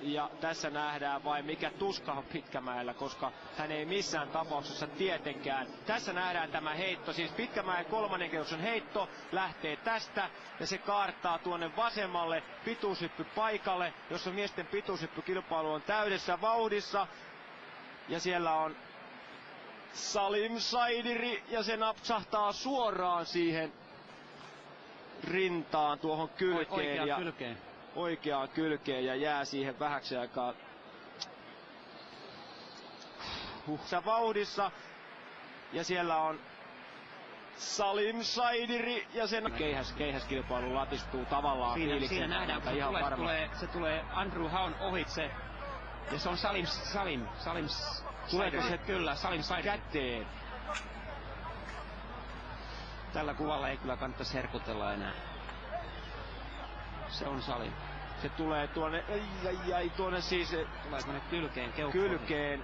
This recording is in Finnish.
Ja tässä nähdään vain mikä tuska on Pitkämäellä, koska hän ei missään tapauksessa tietenkään. Tässä nähdään tämä heitto, siis Pitkämäen kolmannen kerroksen heitto lähtee tästä ja se kaartaa tuonne vasemmalle pituushyppypaikalle, jossa miesten pituushyppykilpailu on täydessä vauhdissa. Ja siellä on Salim Saidiri ja se napsahtaa suoraan siihen rintaan tuohon kylkeen. Oikeaan kylkeen ja jää siihen vähäksi aikaa vauhdissa. Ja siellä on Salim Saidiri ja sen keihäskilpailu latistuu tavallaan fiiliksen. Siinä nähdään, kun se tulee Andrew Haun ohitse. Ja se on Salim Tuleeko se kyllä, Salim Saidiri käteen? Tällä kuvalla ei kyllä kannattaisi herkutella enää. Se on Salim. Se tulee tuonne, tuonne siis tulee tuonne kylkeen.